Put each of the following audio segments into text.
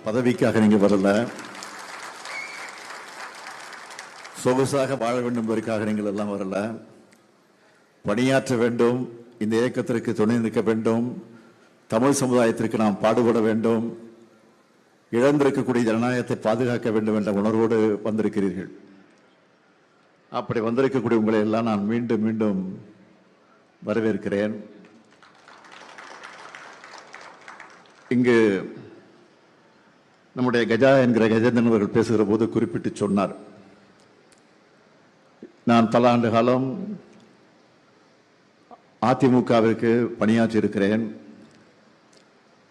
பதவிக்காக நீங்க வரல, சொகுசாக வாழ வேண்டும் என்பதற்காக நீங்கள் எல்லாம் வரல. பணியாற்ற வேண்டும், இந்த இயக்கத்திற்கு துணை நிற்க வேண்டும், தமிழ் சமுதாயத்திற்கு நாம் பாடுபட வேண்டும், இழந்திருக்கக்கூடிய ஜனநாயகத்தை பாதுகாக்க வேண்டும் என்ற உணர்வோடு வந்திருக்கிறீர்கள். அப்படி வந்திருக்கக்கூடிய உங்களை எல்லாம் நான் மீண்டும் மீண்டும் வரவேற்கிறேன். இங்கு நம்முடைய கஜா என்கிற கஜேந்திரன் அவர்கள் பேசுகிற போது குறிப்பிட்டு சொன்னார், நான் பல ஆண்டு காலம் அதிமுகவிற்கு பணியாற்றி இருக்கிறேன்,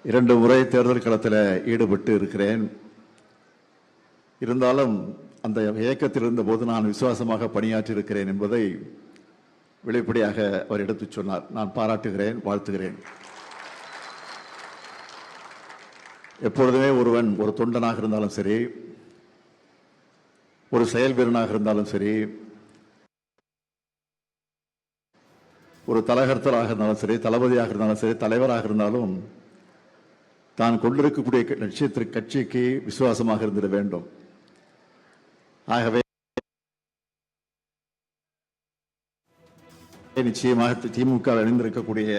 2 முறை தேர்தல் களத்தில் ஈடுபட்டு இருக்கிறேன். இருந்தாலும் அந்த இயக்கத்தில் இருந்த போது நான் விசுவாசமாக பணியாற்றி இருக்கிறேன் என்பதை வெளிப்படையாக அவர் எடுத்துச் சொன்னார். நான் பாராட்டுகிறேன், வாழ்த்துகிறேன். எப்பொழுதுமே ஒருவன் ஒரு தொண்டனாக இருந்தாலும் சரி, ஒரு செயல் வீரனாக இருந்தாலும் சரி, ஒரு தலகர்த்தராக இருந்தாலும் சரி, தளபதியாக இருந்தாலும் சரி, தலைவராக இருந்தாலும் தான் கொண்டிருக்கக்கூடிய லட்சியத்திற்கு கட்சிக்கு விசுவாசமாக இருந்திட வேண்டும். ஆகவே நிச்சயமாக திமுக இணைந்திருக்கக்கூடிய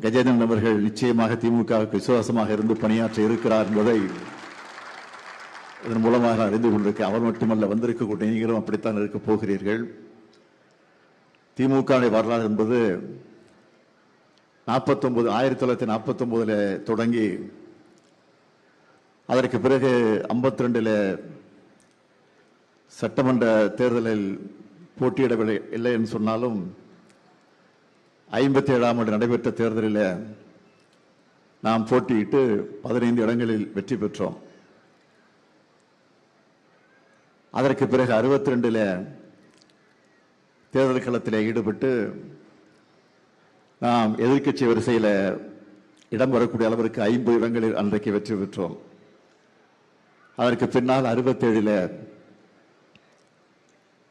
கஜேந்திரன் அவர்கள் நிச்சயமாக திமுகவுக்கு விசுவாசமாக இருந்து பணியாற்ற இருக்கிறார் என்பதை இதன் மூலமாக அறிந்து கொண்டிருக்க. அவர் மட்டுமல்ல, வந்திருக்கக்கூடிய நீங்களும் அப்படித்தான் இருக்க போகிறீர்கள். திமுக வரலாறு என்பது 1949 தொடங்கி அதற்கு பிறகு 52 சட்டமன்ற தேர்தலில் போட்டியிடவில்லை இல்லை என்று சொன்னாலும் 57ஆம் ஆண்டு நடைபெற்ற தேர்தலில் நாம் போட்டியிட்டு 15 இடங்களில் வெற்றி பெற்றோம். அதற்கு பிறகு 62 தேர்தல் களத்தில் ஈடுபட்டு நாம் எதிர்க்கட்சி வரிசையில் இடம் வரக்கூடிய அளவிற்கு 50 இடங்களில் அன்றைக்கு வெற்றி பெற்றோம். அதற்கு பின்னால் 67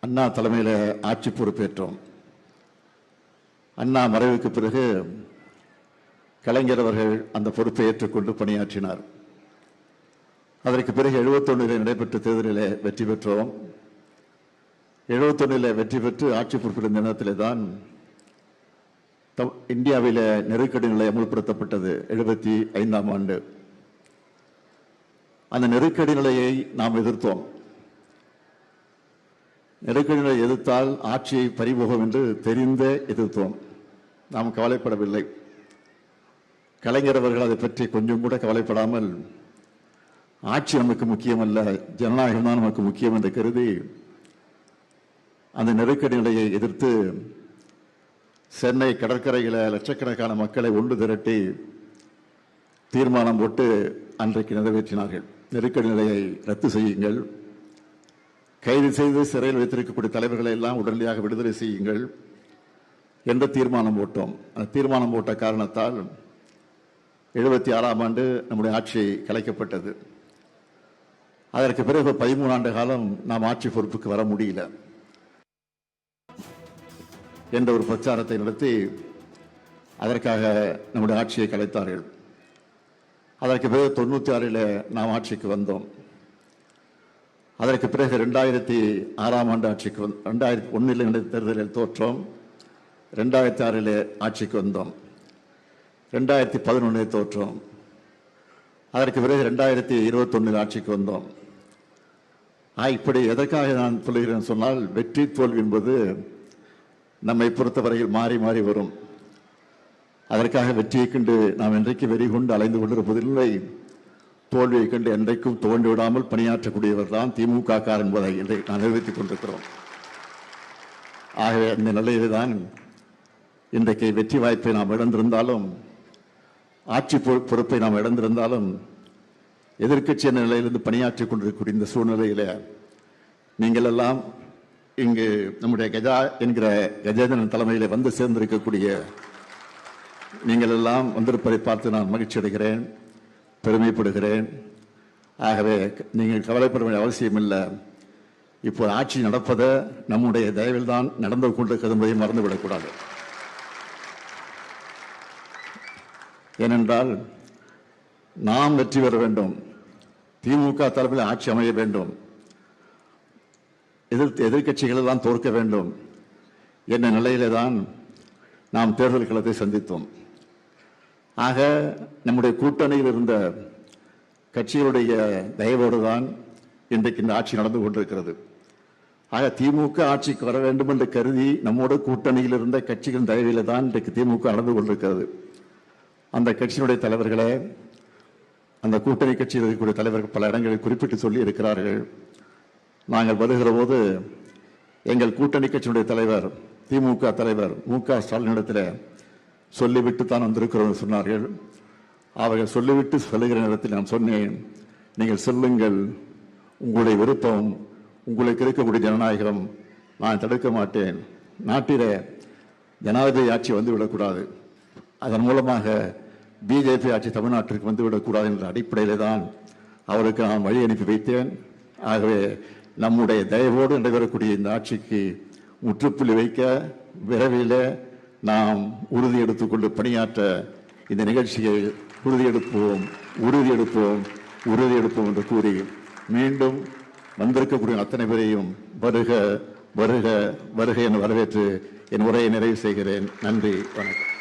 அண்ணா தலைமையில் ஆட்சி பொறுப்பேற்றோம். அண்ணா மறைவுக்கு பிறகு கலைஞர் அவர்கள் அந்த பொறுப்பை ஏற்றுக்கொண்டு பணியாற்றினார். அதற்கு பிறகு 71 நடைபெற்ற தேர்தலில் வெற்றி பெற்றோம். 71 வெற்றி பெற்று ஆட்சி பொறுப்பிருந்த நேரத்திலே தான் இந்தியாவில் நெருக்கடி நிலை அமல்படுத்தப்பட்டது. 75ஆம் ஆண்டு அந்த நெருக்கடி நிலையை நாம் எதிர்த்தோம். நெருக்கடி நிலை எதிர்த்தால் ஆட்சியை பறிபோகும் என்று தெரிந்தே எதிர்த்தோம். நாம் கவலைப்படவில்லை. கலைஞர் அவர்கள் அதை பற்றி கொஞ்சம் கூட கவலைப்படாமல் ஆட்சி நமக்கு முக்கியமல்ல, ஜனநாயகம் தான் நமக்கு முக்கியம் என்று கருதி அந்த நெருக்கடி நிலையை எதிர்த்து சென்னை கடற்கரையில் லட்சக்கணக்கான மக்களை ஒன்று திரட்டி தீர்மானம் போட்டு அன்றைக்கு நிறைவேற்றினார்கள். நெருக்கடி நிலையை ரத்து செய்யுங்கள், கைது செய்து சிறையில் வைத்திருக்கக்கூடிய தலைவர்களை எல்லாம் உடனடியாக விடுதலை செய்யுங்கள் என்ற தீர்மானம் போட்டோம். அந்த தீர்மானம் போட்ட காரணத்தால் 76ஆம் ஆண்டு நம்முடைய ஆட்சி கலைக்கப்பட்டது. அதற்கு பிறகு 13 ஆண்டு காலம் நாம் ஆட்சி பொறுப்புக்கு வர முடியல என்ற ஒரு பிரச்சாரத்தை நடத்தி அதற்காக நம்முடைய ஆட்சியை கலைத்தார்கள். அதற்கு பிறகு 96 நாம் ஆட்சிக்கு வந்தோம். அதற்கு பிறகு 2006ஆம் ஆண்டு ஆட்சிக்கு 2001 நடந்த தேர்தலில் தோற்றோம். 2006 ஆட்சிக்கு வந்தோம். 2011 தோற்றோம். அதற்கு பிறகு 2021 ஆட்சிக்கு வந்தோம். இப்படி எதற்காக நான் சொல்லுகிறேன் சொன்னால், வெற்றி தோல்வி என்பது நம்மை பொறுத்தவரையில் மாறி மாறி வரும். அதற்காக வெற்றியை கண்டு நாம் என்றைக்கு வெறி கொண்டு அலைந்து கொண்டிருப்பதில்லை. தோல்வியை கண்டு என்றைக்கும் தோண்டி விடாமல் பணியாற்றக்கூடியவர் தான் திமுக என்பதை நான் நிரூபித்துக் கொண்டிருக்கிறோம். ஆகவே இந்த நிலையில் தான் இன்றைக்கு வெற்றி வாய்ப்பை நாம் இழந்திருந்தாலும், ஆட்சி பொறுப்பை நாம் இழந்திருந்தாலும், எதிர்க்கட்சி நிலையிலிருந்து பணியாற்றிக் கொண்டிருக்கக்கூடிய இந்த சூழ்நிலையில நீங்கள் எல்லாம் இங்கு நம்முடைய கஜா என்கிற கஜேந்திரன் தலைமையில வந்து சேர்ந்திருக்கக்கூடிய நீங்கள் எல்லாம் வந்திருப்பதை பார்த்து நான் மகிழ்ச்சி அடைகிறேன், பெருமைப்படுகிறேன். ஆகவே நீங்கள் கவலைப்பட வேண்டிய அவசியம் இல்லை. இப்போ ஆட்சி நடப்பதை நம்முடைய தயவில் தான் நடந்து கொண்டிருக்கிறது என்பதை மறந்துவிடக்கூடாது. ஏனென்றால் நாம் வெற்றி பெற வேண்டும், திமுக தலைமையில் ஆட்சி அமைய வேண்டும், எதிர்கட்சிகள் எல்லாம் தோற்க வேண்டும் என்ற நிலையிலே தான் நாம் தேர்தல் களத்தை சந்தித்தோம். ஆக நம்முடைய கூட்டணியில் இருந்த கட்சிகளுடைய தயவோடு தான் இன்றைக்கு இந்த ஆட்சி நடந்து கொண்டிருக்கிறது. ஆக திமுக ஆட்சிக்கு வர வேண்டும் என்று கருதி நம்மோட கூட்டணியில் இருந்த கட்சிகளின் தயவில தான் இன்றைக்கு திமுக நடந்து கொண்டிருக்கிறது. அந்த கட்சியினுடைய தலைவர்களே, அந்த கூட்டணி கட்சியில் இருக்கக்கூடிய தலைவர்கள் பல இடங்களில் குறிப்பிட்டு சொல்லி இருக்கிறார்கள். நாங்கள் வருகிற போது எங்கள் கூட்டணி கட்சியினுடைய தலைவர் திமுக தலைவர் மு.க. ஸ்டாலினிடத்தில் சொல்லிவிட்டு தான் வந்திருக்கிறோம் சொன்னார்கள். அவர்கள் சொல்லிவிட்டு சொல்லுகிற நேரத்தில் நான் சொன்னேன், நீங்கள் சொல்லுங்கள், உங்களுடைய விருப்பம், உங்களுக்கு இருக்கக்கூடிய ஜனநாயகம் நான் தடுக்க மாட்டேன். நாட்டிலே ஜனாதிபதி ஆட்சி வந்துவிடக்கூடாது, அதன் மூலமாக பிஜேபி ஆட்சி தமிழ்நாட்டிற்கு வந்துவிடக்கூடாது என்ற அடிப்படையிலே தான் அவருக்கு நான் வழி அனுப்பி வைத்தேன். ஆகவே நம்முடைய தயவோடு நடைபெறக்கூடிய இந்த ஆட்சிக்கு முற்றுப்புள்ளி வைக்க விரைவில் நாம் உறுதி எடுத்துக்கொண்டு பணியாற்ற இந்த நிகழ்ச்சியை உறுதியெடுப்போம் என்று கூறி மீண்டும் வந்திருக்கக்கூடிய அத்தனை பேரையும் வருக வருக வருக என வரவேற்று என் உரையை நிறைவு செய்கிறேன். நன்றி, வணக்கம்.